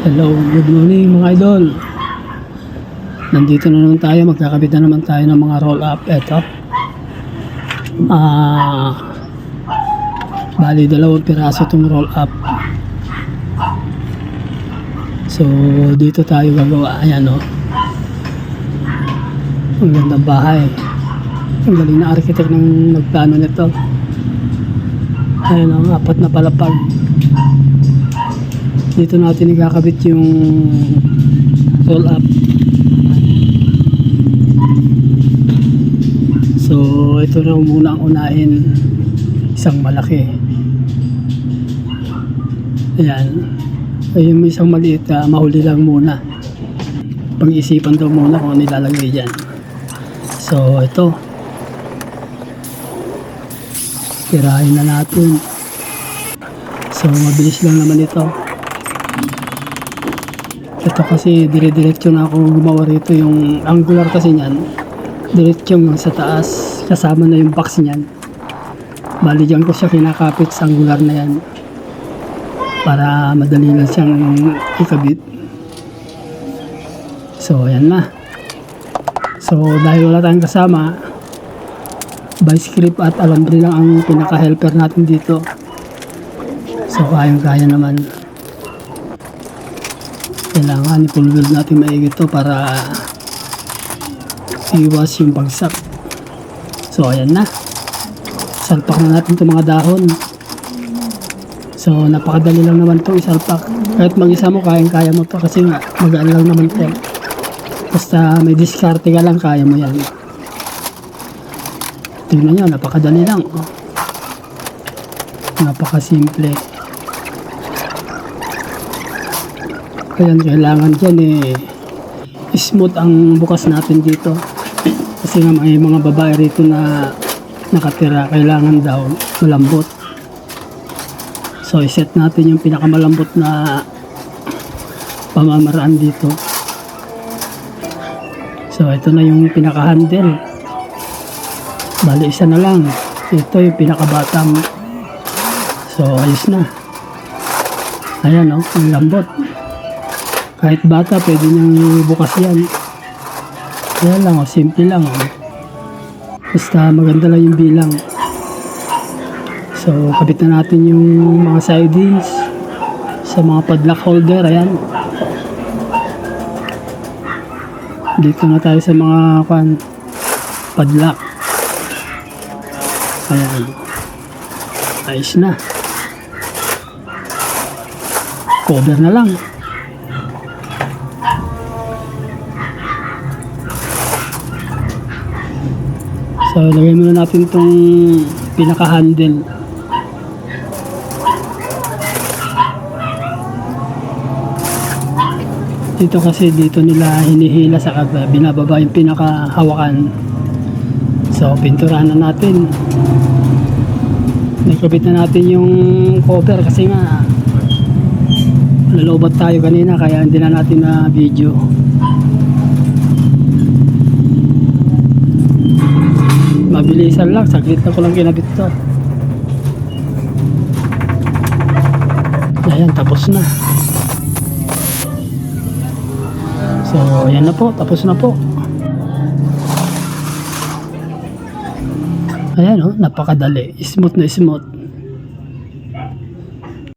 Hello, good morning mga idol. Nandito na naman tayo, magkakabit na naman tayo ng mga roll up. Eto. Bali 2 piraso itong roll up. So, dito tayo gagawa. Ayan o. Ang gandang bahay. Ang galing na architect ng nagplano nito. Ayan o, 4 na palapag. Dito natin ikakabit yung roll up. So ito na muna ang unahin, isang malaki. Ayan. Ayun, may isang maliit, mahuli lang muna. Pag-isipan daw muna kung nilalagay dyan. So ito, tirahin na natin. So mabilis lang naman ito. Ito kasi dire-diretso na ako gumawa rito. Yung angular kasi niyan, diretso yung sa taas, kasama na yung box niyan. Bali dyan ko siya kinakapit sa angular na yan para madali lang siyang ikabit. So ayan na. So dahil wala tayong kasama, vice grip at alambre lang ang pinaka-helper natin dito. So kayang-kaya naman. Kailangan i-pulvers natin maigit to para iwas yung bagsak. So ayan na, salpak na natin itong mga dahon. So napakadali lang naman itong isalpak. Kahit mag-isa mo, kayang-kaya mo to kasi nga magaan lang naman ito. Basta may diskarte ka lang, kaya mo yan. Tingnan nyo, napakadali lang. Napakasimple. Kaya kailangan dyan smooth ang bukas natin dito. Kasi nga may mga babae rito na nakatira, kailangan daw malambot. So iset natin yung pinakamalambot na pamamaraan dito. So ito na yung pinaka-handle. Bali isa na lang. Ito yung pinaka-bottom. So ayos na. Ayan o, ang lambot. Kahit bata, pwede niyang bukas yan. Yan lang o, simple lang o. Basta maganda lang yung bilang. So, kabit na natin yung mga sidings sa mga padlock holder. Ayan. Dito na tayo sa mga padlock. Ayan. Ayos na. Cover na lang. So, lagay muna natin itong pinaka-handle. Dito kasi dito nila hinihila sa binababa yung pinaka-hawakan. So, pinturahan na natin. Nakabit na natin yung cover kasi nga nalobat tayo kanina kaya hindi na natin na video. Mabilisan lang, saglit na ko lang kinabit to. Ayan, tapos na. So, ayan na po, tapos na po. Ayan o, napakadali. Smooth na smooth.